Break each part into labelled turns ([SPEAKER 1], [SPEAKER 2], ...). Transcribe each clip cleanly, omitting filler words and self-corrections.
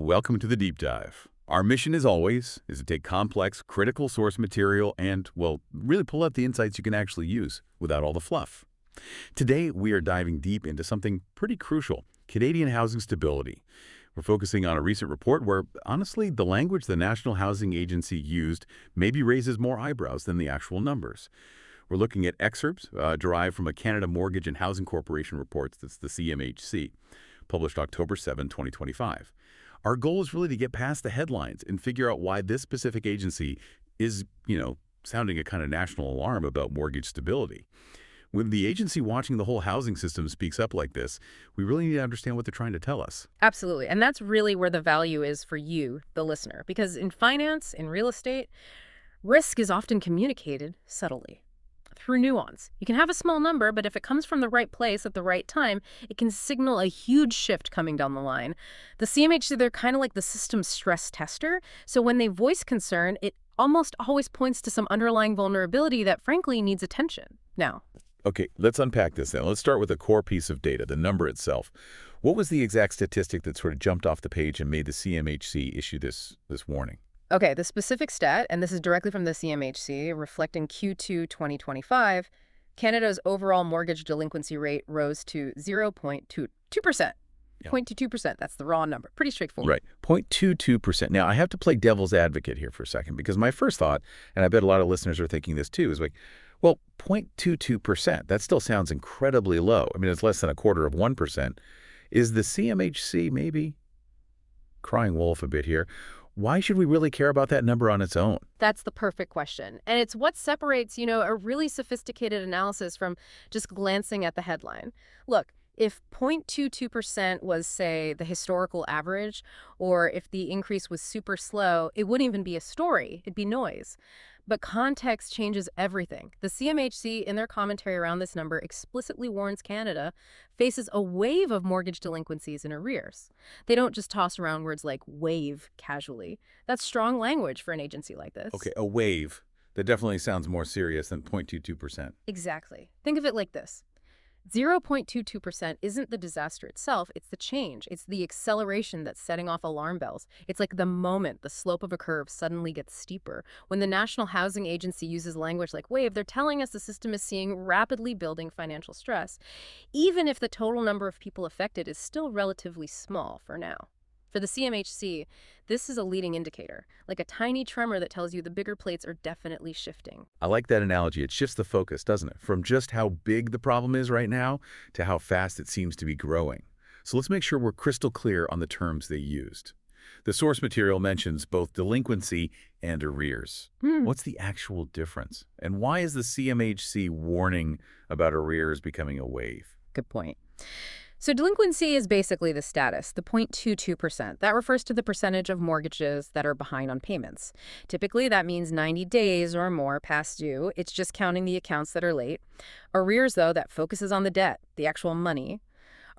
[SPEAKER 1] Welcome to the Deep Dive. Our mission, as always, is to take complex, critical source material and, well, really pull out the insights you can actually use without all the fluff. Today, we are diving deep into something pretty crucial, Canadian housing stability. We're focusing on a recent report where, honestly, the language the National Housing Agency used maybe raises more eyebrows than the actual numbers. We're looking at excerpts derived from a Canada Mortgage and Housing Corporation report, that's the CMHC, published October 7, 2025. Our goal is really to get past the headlines and figure out why this specific agency is, sounding a kind of national alarm about mortgage stability. When the agency watching the whole housing system speaks up like this, we really need to understand what they're trying to tell us.
[SPEAKER 2] Absolutely. And that's really where the value is for you, the listener. Because in finance, in real estate, risk is often communicated subtly through nuance. You can have a small number, but if it comes from the right place at the right time, it can signal a huge shift coming down the line. The CMHC, they're kind of like the system stress tester. So when they voice concern, it almost always points to some underlying vulnerability that frankly needs attention. Now,
[SPEAKER 1] Okay, let's unpack this then. Let's start with a core piece of data, the number itself. What was the exact statistic that sort of jumped off the page and made the CMHC issue this warning?
[SPEAKER 2] okay, the specific stat, and this is directly from the CMHC, reflecting Q2 2025, Canada's overall mortgage delinquency rate rose to 0.22%.
[SPEAKER 1] Yeah.
[SPEAKER 2] 0.22%, that's the raw number. Pretty straightforward.
[SPEAKER 1] Right, 0.22%. Now, I have to play devil's advocate here for a second because my first thought, and I bet a lot of listeners are thinking this too, is like, well, 0.22%, that still sounds incredibly low. I mean, it's less than a quarter of 1%. Is the CMHC maybe crying wolf a bit here? Why should we really care about that number on its own?
[SPEAKER 2] That's the perfect question. And it's what separates, a really sophisticated analysis from just glancing at the headline. Look, if 0.22% was, say, the historical average, or if the increase was super slow, it wouldn't even be a story. It'd be noise. But context changes everything. The CMHC, in their commentary around this number, explicitly warns Canada faces a wave of mortgage delinquencies and arrears. They don't just toss around words like wave casually. That's strong language for an agency like this.
[SPEAKER 1] Okay, a wave. That definitely sounds more serious than 0.22%.
[SPEAKER 2] Exactly. Think of it like this. 0.22% isn't the disaster itself, it's the change. It's the acceleration that's setting off alarm bells. It's like the moment the slope of a curve suddenly gets steeper. When the National Housing Agency uses language like wave, they're telling us the system is seeing rapidly building financial stress, even if the total number of people affected is still relatively small for now. For the CMHC, this is a leading indicator, like a tiny tremor that tells you the bigger plates are definitely shifting.
[SPEAKER 1] I like that analogy. It shifts the focus, doesn't it? From just how big the problem is right now to how fast it seems to be growing. So let's make sure we're crystal clear on the terms they used. The source material mentions both delinquency and arrears. What's the actual difference? And why is the CMHC warning about arrears becoming a wave?
[SPEAKER 2] Good point. So delinquency is basically the status, the 0.22%. That refers to the percentage of mortgages that are behind on payments. Typically, that means 90 days or more past due. It's just counting the accounts that are late. Arrears, though, that focuses on the debt, the actual money.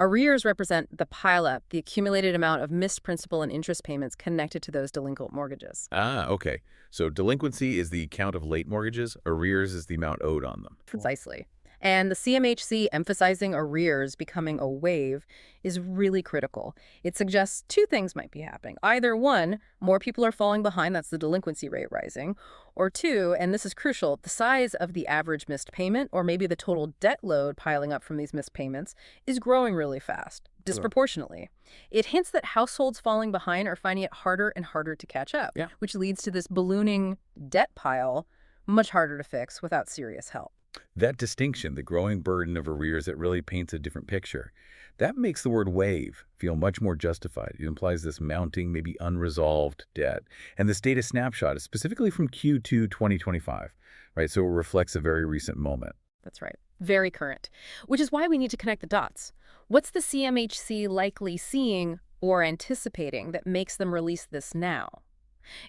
[SPEAKER 2] Arrears represent the pileup, the accumulated amount of missed principal and interest payments connected to those delinquent mortgages.
[SPEAKER 1] Ah, okay. So delinquency is the count of late mortgages. Arrears is the amount owed on them.
[SPEAKER 2] Precisely. And the CMHC emphasizing arrears becoming a wave is really critical. It suggests two things might be happening. Either one, more people are falling behind, that's the delinquency rate rising, or two, and this is crucial, the size of the average missed payment, or maybe the total debt load piling up from these missed payments, is growing really fast, disproportionately. It hints that households falling behind are finding it harder and harder to catch up, which leads to this ballooning debt pile, much harder to fix without serious help.
[SPEAKER 1] That distinction, the growing burden of arrears, that really paints a different picture. That makes the word wave feel much more justified. It implies this mounting, maybe unresolved debt. And this data snapshot is specifically from Q2 2025, right? So it reflects a very recent moment.
[SPEAKER 2] That's right. Very current. Which is why we need to connect the dots. What's the CMHC likely seeing or anticipating that makes them release this now?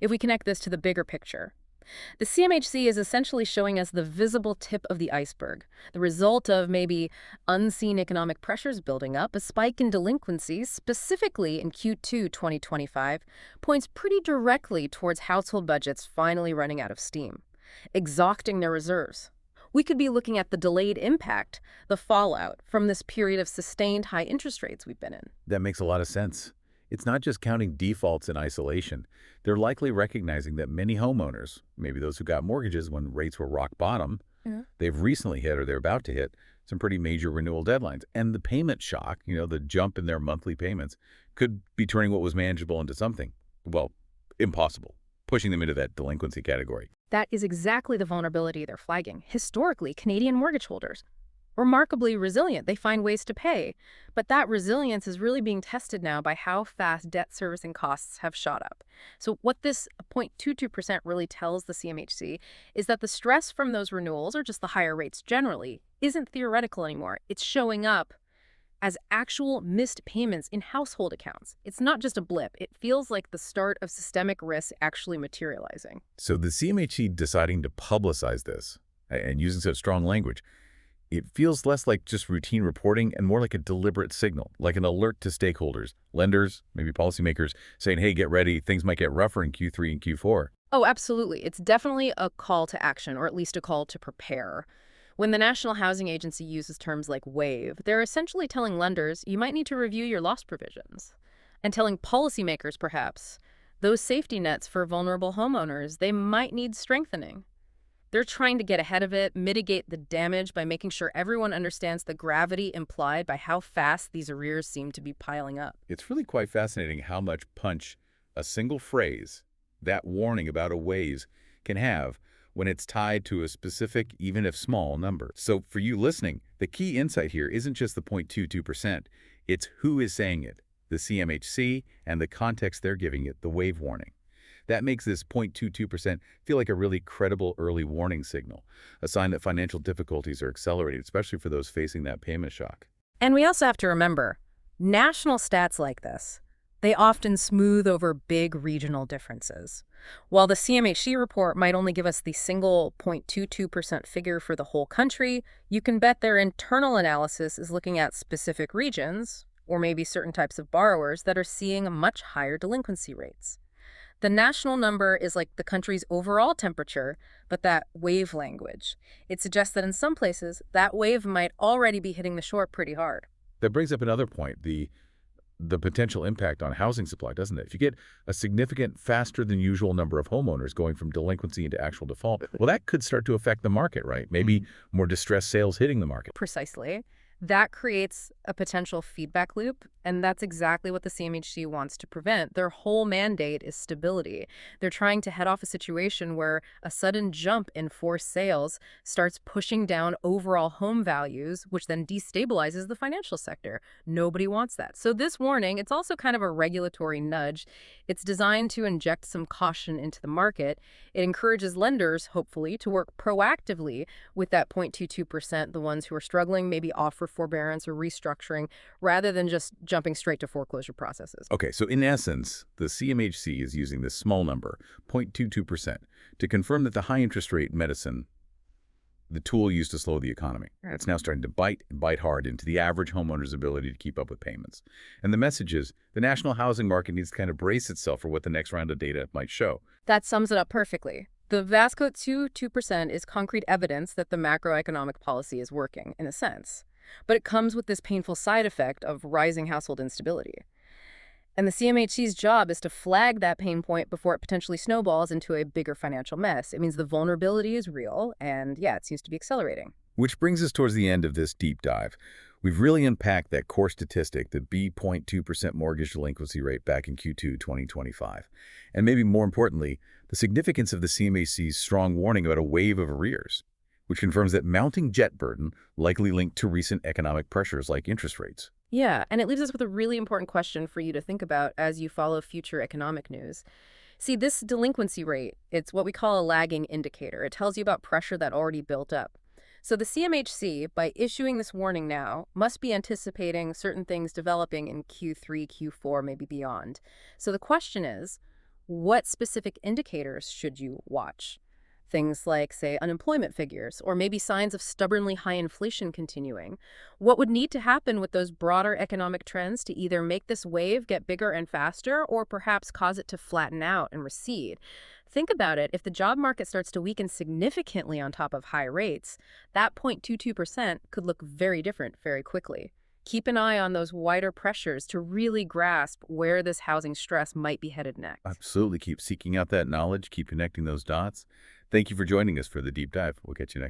[SPEAKER 2] If we connect this to the bigger picture, the CMHC is essentially showing us the visible tip of the iceberg, the result of maybe unseen economic pressures building up. A spike in delinquencies, specifically in Q2 2025, points pretty directly towards household budgets finally running out of steam, exhausting their reserves. We could be looking at the delayed impact, the fallout from this period of sustained high interest rates we've been in.
[SPEAKER 1] That makes a lot of sense. It's not just counting defaults in isolation. They're likely recognizing that many homeowners, maybe those who got mortgages when rates were rock bottom,
[SPEAKER 2] Yeah.
[SPEAKER 1] they've recently hit or they're about to hit some pretty major renewal deadlines. And the payment shock, the jump in their monthly payments, could be turning what was manageable into something, well, impossible, pushing them into that delinquency category.
[SPEAKER 2] That is exactly the vulnerability they're flagging. Historically, Canadian mortgage holders, remarkably resilient. They find ways to pay. But that resilience is really being tested now by how fast debt servicing costs have shot up. So what this 0.22% really tells the CMHC is that the stress from those renewals, or just the higher rates generally, isn't theoretical anymore. It's showing up as actual missed payments in household accounts. It's not just a blip. It feels like the start of systemic risk actually materializing.
[SPEAKER 1] So the CMHC deciding to publicize this and using such strong language, it feels less like just routine reporting and more like a deliberate signal, like an alert to stakeholders, lenders, maybe policymakers, saying, hey, get ready, things might get rougher in Q3 and Q4.
[SPEAKER 2] Oh, absolutely. It's definitely a call to action, or at least a call to prepare. When the National Housing Agency uses terms like waive, they're essentially telling lenders you might need to review your loss provisions. And telling policymakers, perhaps, those safety nets for vulnerable homeowners, they might need strengthening. They're trying to get ahead of it, mitigate the damage by making sure everyone understands the gravity implied by how fast these arrears seem to be piling up.
[SPEAKER 1] It's really quite fascinating how much punch a single phrase, that warning about a waive, can have when it's tied to a specific, even if small, number. So for you listening, the key insight here isn't just the 0.22%. It's who is saying it, the CMHC, and the context they're giving it, the waive warning. That makes this 0.22% feel like a really credible early warning signal, a sign that financial difficulties are accelerating, especially for those facing that payment shock.
[SPEAKER 2] And we also have to remember, national stats like this, they often smooth over big regional differences. While the CMHC report might only give us the single 0.22% figure for the whole country, you can bet their internal analysis is looking at specific regions, or maybe certain types of borrowers that are seeing much higher delinquency rates. The national number is like the country's overall temperature, but that wave language. It suggests that in some places, that wave might already be hitting the shore pretty hard.
[SPEAKER 1] That brings up another point, the potential impact on housing supply, doesn't it? If you get a significant, faster than usual number of homeowners going from delinquency into actual default, well, that could start to affect the market, right? Maybe more distressed sales hitting the market.
[SPEAKER 2] Precisely. That creates a potential feedback loop, and that's exactly what the CMHC wants to prevent. Their whole mandate is stability. They're trying to head off a situation where a sudden jump in forced sales starts pushing down overall home values, which then destabilizes the financial sector. Nobody wants that. So this warning, it's also kind of a regulatory nudge. It's designed to inject some caution into the market. It encourages lenders, hopefully, to work proactively with that 0.22%, the ones who are struggling, maybe offer forbearance or restructuring, rather than just jumping straight to foreclosure processes.
[SPEAKER 1] Okay, so in essence, the CMHC is using this small number, 0.22%, to confirm that the high interest rate medicine, the tool used to slow the economy, it's now starting to bite and bite hard into the average homeowner's ability to keep up with payments. And the message is the national housing market needs to kind of brace itself for what the next round of data might show.
[SPEAKER 2] That sums it up perfectly. The VASCO 2% is concrete evidence that the macroeconomic policy is working, in a sense. But it comes with this painful side effect of rising household instability. And the CMHC's job is to flag that pain point before it potentially snowballs into a bigger financial mess. It means the vulnerability is real, and yeah, it seems to be accelerating.
[SPEAKER 1] Which brings us towards the end of this deep dive. We've really unpacked that core statistic, the B.2% mortgage delinquency rate back in Q2 2025. And maybe more importantly, the significance of the CMHC's strong warning about a wave of arrears, which confirms that mounting debt burden likely linked to recent economic pressures like interest rates.
[SPEAKER 2] Yeah, and it leaves us with a really important question for you to think about as you follow future economic news. See, this delinquency rate, it's what we call a lagging indicator. It tells you about pressure that already built up. So the CMHC, by issuing this warning now, must be anticipating certain things developing in Q3, Q4, maybe beyond. So the question is, what specific indicators should you watch? Things like, say, unemployment figures, or maybe signs of stubbornly high inflation continuing. What would need to happen with those broader economic trends to either make this wave get bigger and faster, or perhaps cause it to flatten out and recede? Think about it. If the job market starts to weaken significantly on top of high rates, that 0.22% could look very different very quickly. Keep an eye on those wider pressures to really grasp where this housing stress might be headed next.
[SPEAKER 1] Absolutely. Keep seeking out that knowledge. Keep connecting those dots. Thank you for joining us for the deep dive. We'll catch you next time.